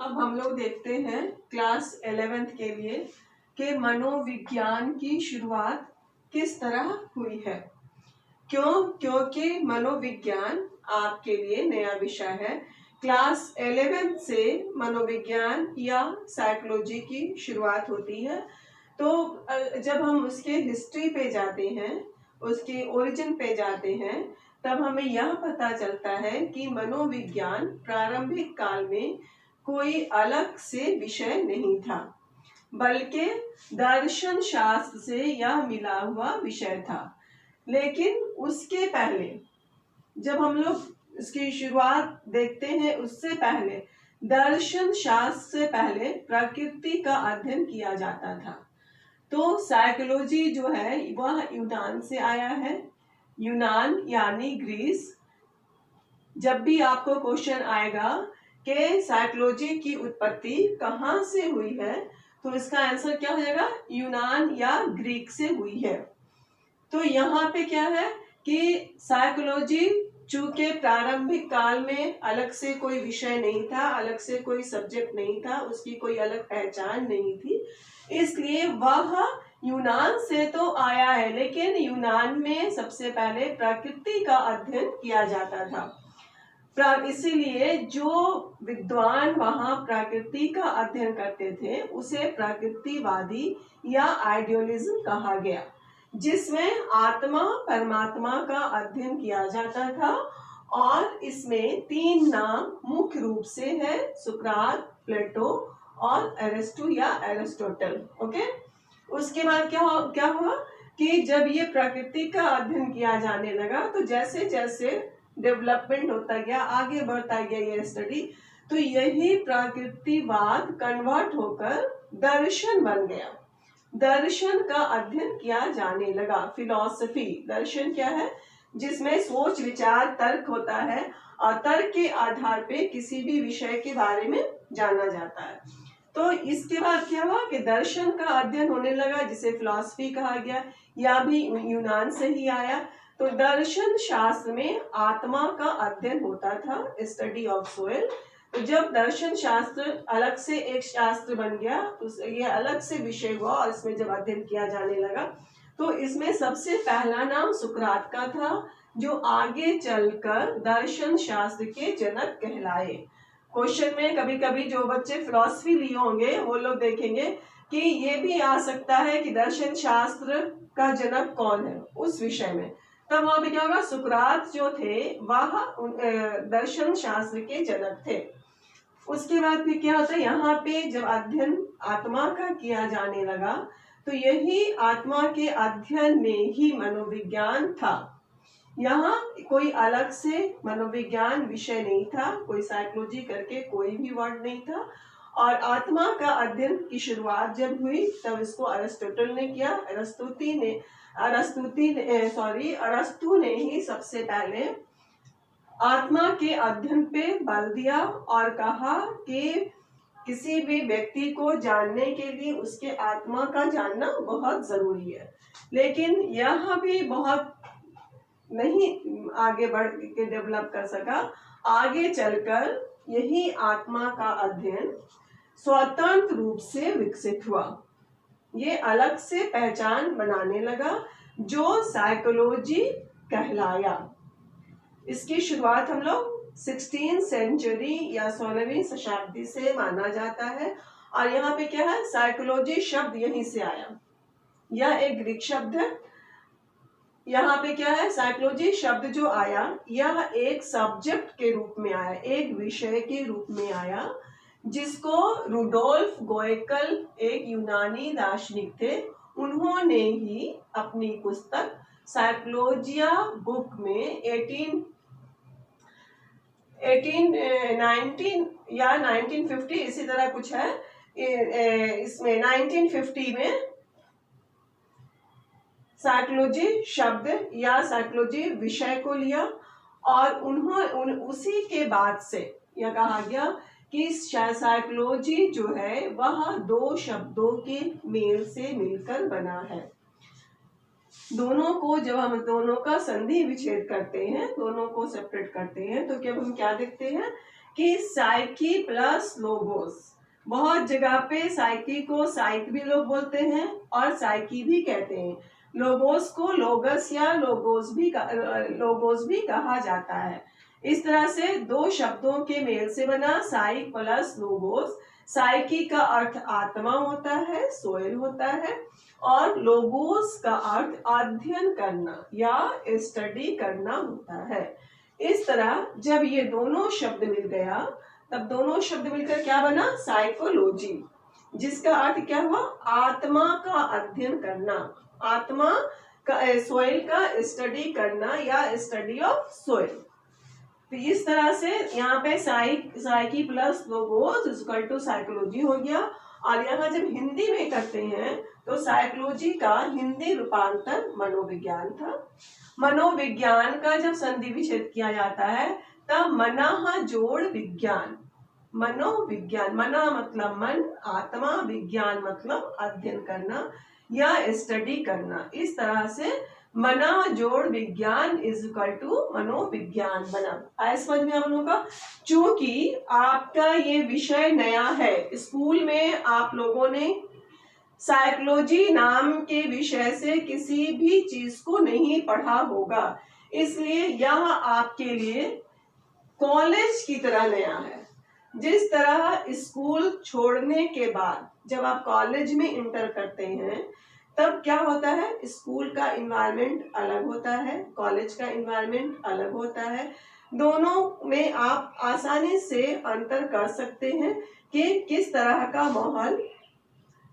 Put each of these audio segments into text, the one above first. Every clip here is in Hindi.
अब हम लोग देखते हैं क्लास 11th के लिए कि मनोविज्ञान की शुरुआत किस तरह हुई है। क्योंकि मनोविज्ञान आपके लिए नया विषय है। क्लास 11th से मनोविज्ञान या साइकोलॉजी की शुरुआत होती है। तो जब हम उसके हिस्ट्री पे जाते हैं, उसके ओरिजिन पे जाते हैं, तब हमें यह पता चलता है कि मनोविज्ञान प्रारंभिक काल में कोई अलग से विषय नहीं था, बल्कि दर्शन शास्त्र से यह मिला हुआ विषय था। लेकिन उसके पहले जब हम लोग इसकी शुरुआत देखते हैं, उससे पहले दर्शन शास्त्र से पहले प्रकृति का अध्ययन किया जाता था। तो साइकोलॉजी जो है वह यूनान से आया है। यूनान यानी ग्रीस। जब भी आपको क्वेश्चन आएगा कि साइकोलॉजी की उत्पत्ति कहाँ से हुई है, तो इसका आंसर क्या हो जाएगा? यूनान या ग्रीक से हुई है। तो यहाँ पे क्या है कि साइकोलॉजी चूंकि प्रारंभिक काल में अलग से कोई विषय नहीं था, अलग से कोई सब्जेक्ट नहीं था, उसकी कोई अलग पहचान नहीं थी, इसलिए वह यूनान से तो आया है। लेकिन यूनान में सबसे पहले प्रकृति का अध्ययन किया जाता था। इसीलिए जो विद्वान वहां प्रकृति का अध्ययन करते थे उसे प्रकृतिवादी या आइडियलिज्म कहा गया, जिसमें आत्मा परमात्मा का अध्ययन किया जाता था। और इसमें 3 नाम मुख्य रूप से है: सुकरात, प्लेटो और एरिस्टो या एरिस्टोटल। ओके, उसके बाद क्या हुआ कि जब ये प्रकृति का अध्ययन किया जाने लगा, तो जैसे जैसे डेवलपमेंट होता गया, आगे बढ़ता गया ये स्टडी, तो यही प्रकृतिवाद कन्वर्ट होकर दर्शन बन गया। दर्शन का अध्ययन किया जाने लगा। फिलॉसफी, दर्शन क्या है? जिसमें सोच विचार तर्क होता है और तर्क के आधार पे किसी भी विषय के बारे में जाना जाता है। तो इसके बाद क्या हुआ कि दर्शन का अध्ययन होने लगा, जिसे फिलॉसफी कहा गया, या भी यूनान से ही आया। तो दर्शन शास्त्र में आत्मा का अध्ययन होता था, स्टडी ऑफ सोल। तो जब दर्शन शास्त्र अलग से एक शास्त्र बन गया, तो ये अलग से विषय हुआ और इसमें जब अध्ययन किया जाने लगा, तो इसमें सबसे पहला नाम सुकरात का था, जो आगे चलकर दर्शन शास्त्र के जनक कहलाए। क्वेश्चन में कभी कभी जो बच्चे फिलॉसफी लिए होंगे वो लोग देखेंगे कि ये भी आ सकता है कि दर्शन शास्त्र का जनक कौन है उस विषय में। तब वहां पे क्या होगा? सुकरात जो थे वह दर्शन शास्त्र के जनक थे। उसके बाद फिर क्या होता है, यहाँ पे जब अध्ययन आत्मा का किया जाने लगा, तो यही आत्मा के अध्ययन में ही मनोविज्ञान था। यहाँ कोई अलग से मनोविज्ञान विषय नहीं था, कोई साइकोलॉजी करके कोई भी वर्ड नहीं था। और आत्मा का अध्ययन की शुरुआत जब हुई, तब इसको अरिस्टोटल ने किया। अरस्तु ने ही सबसे पहले आत्मा के अध्ययन पे बल दिया और कहा कि किसी भी व्यक्ति को जानने के लिए उसके आत्मा का जानना बहुत जरूरी है। लेकिन यह भी बहुत नहीं आगे बढ़ के डेवलप कर सका। आगे चलकर यही आत्मा का अध्ययन स्वतंत्र रूप से विकसित हुआ, ये अलग से पहचान बनाने लगा, जो साइकोलॉजी कहलाया। इसकी शुरुआत हम लोग 16वीं सेंचुरी या 16वीं शताब्दी से माना जाता है। और यहाँ पे क्या है, साइकोलॉजी शब्द यहीं से आया, यह एक ग्रीक शब्द है। यहाँ पे क्या है, साइकोलॉजी शब्द जो आया, यह एक सब्जेक्ट के रूप में आया, एक विषय के रूप में आया, जिसको रुडोल्फ गोएकल, एक यूनानी दार्शनिक थे, उन्होंने ही अपनी पुस्तक साइकोलॉजिया बुक में 19 या 1950 इसी तरह कुछ है, इसमें 1950 में साइकोलॉजी शब्द या साइकोलॉजी विषय को लिया। और उसी के बाद से यह कहा गया कि साइकोलॉजी जो है वह 2 शब्दों के मेल से मिलकर बना है। दोनों को जब हम दोनों का संधि विच्छेद करते हैं, दोनों को सेपरेट करते हैं, तो जब हम क्या देखते हैं कि साइकी प्लस लोगोस। बहुत जगह पे साइकी को साइक भी लोग बोलते हैं और साइकी भी कहते हैं। लोगोस को लोगस या लोगोस भी कहा जाता है। इस तरह से दो शब्दों के मेल से बना साइक प्लस लोगोस। साइकी का अर्थ आत्मा होता है, सोल होता है, और लोगोस का अर्थ अध्ययन करना या स्टडी करना होता है। इस तरह जब ये दोनों शब्द मिल गया तब दोनों शब्द मिलकर क्या बना? साइकोलॉजी, जिसका अर्थ क्या हुआ? आत्मा का अध्ययन करना, आत्मा का सोइल का स्टडी करना या स्टडी ऑफ सोइल। तो इस तरह से यहाँ पे psyche plus logos equal to psychology हो गया। और यहाँ जब हिंदी में करते हैं तो साइकोलॉजी का हिंदी रूपांतर मनोविज्ञान था। मनोविज्ञान का जब संधि विच्छेद किया जाता है तब मना जोड़ विज्ञान, मनोविज्ञान, मना मतलब मन, आत्मा, विज्ञान मतलब अध्ययन करना या स्टडी करना। इस तरह से मना जोड़ विज्ञान इज इक्वल टू मनोविज्ञान बना। आया समझ में आप लोगों का? चूंकि आपका ये विषय नया है, स्कूल में आप लोगों ने साइकोलॉजी नाम के विषय से किसी भी चीज को नहीं पढ़ा होगा, इसलिए यह आपके लिए कॉलेज की तरह नया है। जिस तरह स्कूल छोड़ने के बाद जब आप कॉलेज में इंटर करते हैं तब क्या होता है? स्कूल का इन्वायरमेंट अलग होता है, कॉलेज का इन्वायरमेंट अलग होता है। दोनों में आप आसानी से अंतर कर सकते हैं कि किस तरह का माहौल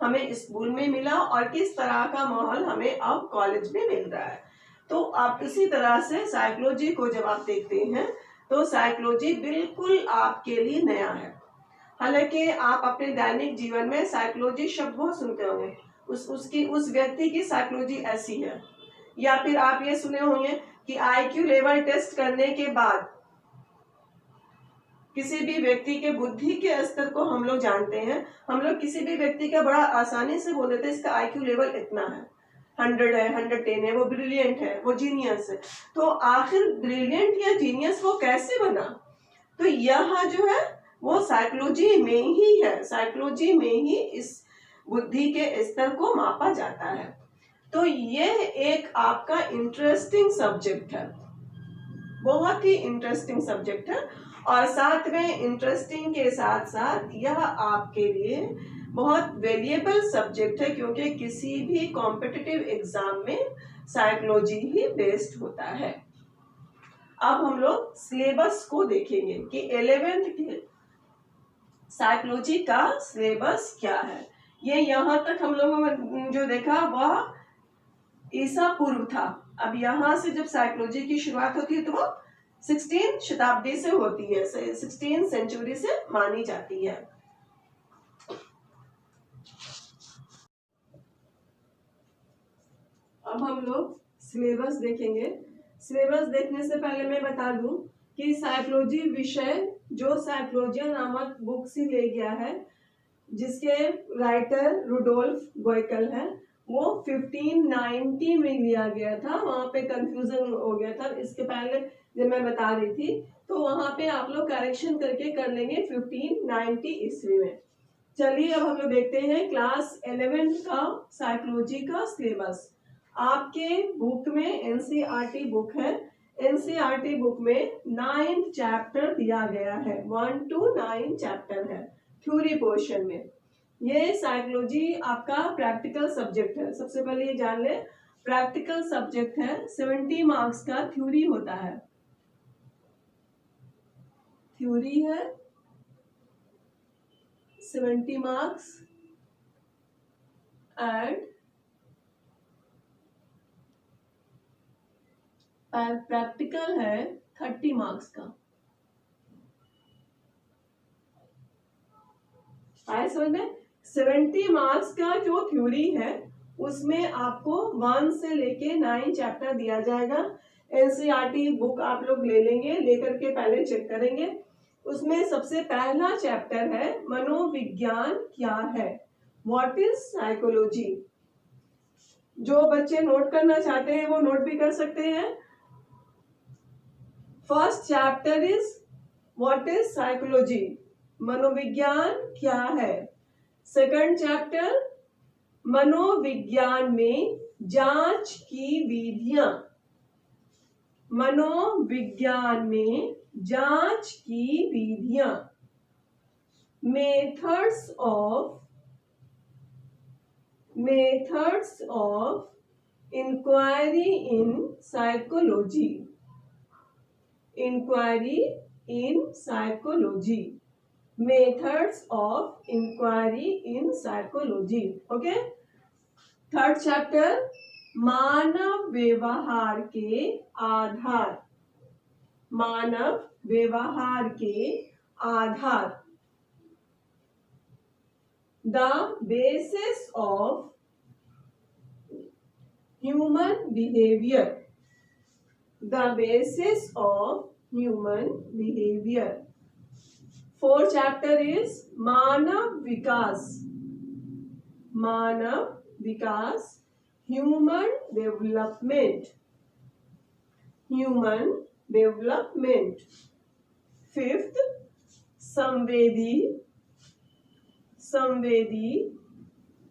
हमें स्कूल में मिला और किस तरह का माहौल हमें अब कॉलेज में मिल रहा है। तो आप इसी तरह से साइकोलॉजी को जब आप देखते हैं तो साइकोलॉजी बिल्कुल आपके लिए नया है। हालांकि आप अपने दैनिक जीवन में साइकोलॉजी शब्द बहुत सुनते होंगे, उस व्यक्ति की साइकोलॉजी ऐसी है। या फिर आप ये सुने होंगे कि आईक्यू लेवल टेस्ट करने के बाद किसी भी व्यक्ति के बुद्धि के स्तर को हम लोग जानते हैं। हम लोग किसी भी व्यक्ति का बड़ा आसानी से बोल देते हैं इसका आईक्यू लेवल इतना है, 100 है, 110 है, वो ब्रिलियंट है, वो जीनियस है। तो आखिर ब्रिलियंट या जीनियस वो कैसे बना? तो यह जो है वो साइकोलॉजी में ही है, साइकोलॉजी में ही इस बुद्धि के स्तर को मापा जाता है। तो ये एक आपका इंटरेस्टिंग सब्जेक्ट है, बहुत ही इंटरेस्टिंग सब्जेक्ट है। और साथ में इंटरेस्टिंग के साथ साथ यह आपके लिए बहुत वैल्यूएबल सब्जेक्ट है, क्योंकि किसी भी कॉम्पिटिटिव एग्जाम में साइकोलॉजी ही बेस्ड होता है। अब हम लोग सिलेबस को देखेंगे कि 11th के साइकोलॉजी का सिलेबस क्या है। ये यहाँ तक हम लोगों ने जो देखा वह ईसा पूर्व था। अब यहाँ से जब साइकोलॉजी की शुरुआत होती है तो वो 16 शताब्दी से होती है, 16 सेंचुरी से मानी जाती है। अब हम लोग सिलेबस देखेंगे। सिलेबस देखने से पहले मैं बता दूं कि साइकोलॉजी विषय जो साइकोलॉजिया नामक बुक से ले गया है, जिसके राइटर रुडोल्फ गोयकल है, वो 1590 में लिया गया था। वहां पे कंफ्यूजन हो गया था, इसके पहले जब मैं बता रही थी तो वहां पे आप लोग करेक्शन करके कर लेंगे 1590 ईस्वी में। चलिए अब हम लोग देखते हैं क्लास 11 का साइकोलॉजी का सिलेबस। आपके बुक में एनसीईआरटी बुक है, एनसीईआरटी बुक में 9th चैप्टर दिया गया है, 1 to 9 चैप्टर है थ्योरी पोर्शन में। ये साइकोलॉजी आपका प्रैक्टिकल सब्जेक्ट है। सबसे पहले ये जान ले, प्रैक्टिकल सब्जेक्ट है, 70 मार्क्स का थ्योरी होता है, थ्योरी है 70 मार्क्स एंड प्रैक्टिकल है 30 मार्क्स का। आए समझ में? 70 मार्क्स का जो थ्योरी है उसमें आपको 1 से लेके 9 चैप्टर दिया जाएगा। एनसीईआरटी बुक आप लोग ले लेंगे, लेकर के पहले चेक करेंगे। उसमें सबसे पहला चैप्टर है मनोविज्ञान क्या है, व्हाट इज साइकोलॉजी। जो बच्चे नोट करना चाहते हैं वो नोट भी कर सकते हैं। First chapter is what is psychology, मनोविज्ञान क्या है। सेकंड चैप्टर, मनोविज्ञान में जांच की विधियां, मनोविज्ञान में जांच की विधियां, methods of inquiry in psychology, inquiry in psychology, methods of inquiry in psychology. Okay. Third chapter, मानव व्यवहार के आधार, मानव व्यवहार के आधार, the basis of human behaviour, the basis of human behaviour. Fourth chapter is मानव विकास, मानव विकास, human development, human development. Fifth, संवेदी, संवेदी,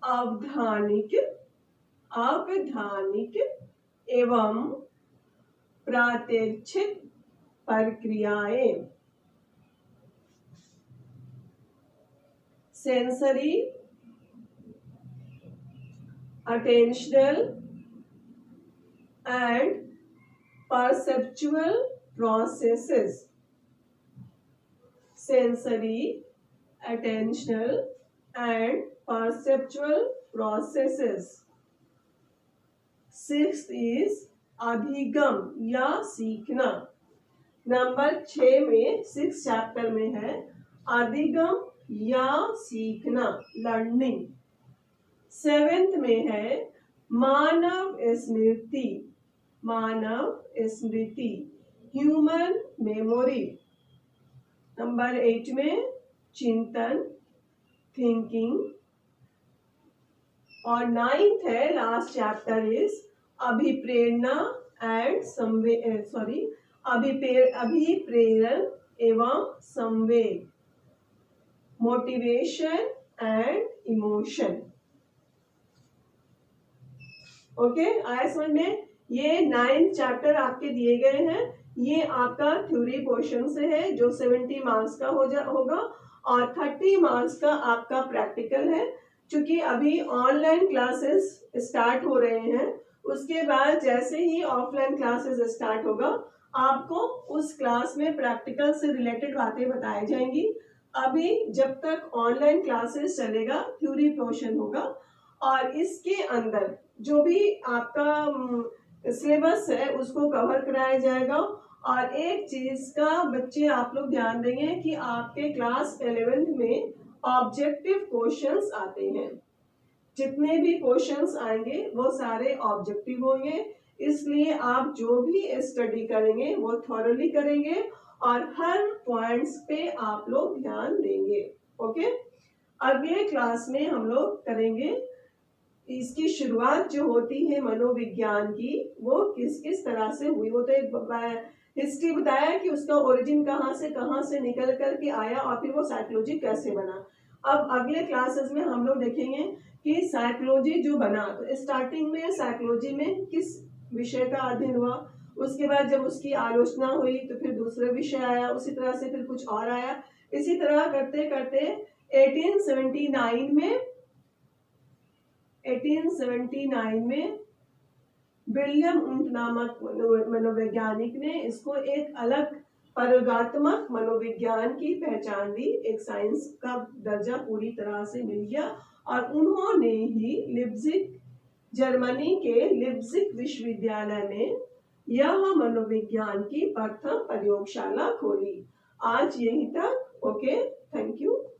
अवधानिक, अवधानिक एवं प्रात्यक्षिक प्रक्रियाएं, sensory, attentional and perceptual processes, sensory, attentional and perceptual processes। Sixth is अधिगम या सीखना। नंबर 6 में 6 चैप्टर में है अधिगम या सीखना, लर्निंग। 7th में है मानव स्मृति, मानव स्मृति, ह्यूमन मेमोरी। नंबर 8 में चिंतन, थिंकिंग। और 9th है लास्ट चैप्टर इज अभिप्रेरणा एंड अभिप्रेरण एवं संवेग, मोटिवेशन एंड इमोशन। ओके, आया समझ में। ये 9th चैप्टर आपके दिए गए हैं। ये आपका थ्योरी पोर्शन से है जो 70 मार्क्स का होगा और 30 मार्क्स का आपका प्रैक्टिकल है। क्योंकि अभी ऑनलाइन क्लासेस स्टार्ट हो रहे हैं, उसके बाद जैसे ही ऑफलाइन क्लासेस स्टार्ट होगा आपको उस क्लास में प्रैक्टिकल से रिलेटेड बातें बताई जाएंगी। अभी जब तक ऑनलाइन क्लासेस चलेगा थ्योरी पोर्शन होगा और इसके अंदर जो भी आपका सिलेबस है उसको कवर कराया जाएगा। और एक चीज का बच्चे आप लोग ध्यान देंगे कि आपके क्लास 11th में ऑब्जेक्टिव क्वेश्चंस आते हैं। जितने भी क्वेश्चंस आएंगे वो सारे ऑब्जेक्टिव होंगे, इसलिए आप जो भी स्टडी करेंगे वो थॉरली करेंगे और हर पॉइंट्स पे आप लोग ध्यान देंगे। ओके, अगले क्लास में हम लोग करेंगे इसकी शुरुआत जो होती है मनोविज्ञान की वो किस किस तरह से हुई। वो तो एक हिस्ट्री बताया कि उसका ओरिजिन कहाँ से निकल कर के आया और फिर वो साइकोलॉजी कैसे बना। अब अगले क्लासेस में हम लोग देखेंगे कि साइकोलॉजी जो बना, तो स्टार्टिंग में साइकोलॉजी में किस विषय का अध्ययन हुआ, उसके बाद जब उसकी आलोचना हुई तो फिर दूसरा विषय आया, उसी तरह से फिर कुछ और आया। इसी तरह करते करते 1879 में विलियम उंट नामक मनोवैज्ञानिक ने इसको एक अलग प्रयोगात्मक मनोविज्ञान की पहचान दी, एक साइंस का दर्जा पूरी तरह से मिल गया। और उन्होंने ही लिप्जिग, जर्मनी के लिप्जिग विश्वविद्यालय में यह मनोविज्ञान की प्रथम प्रयोगशाला खोली। आज यहीं तक। Okay, thank you.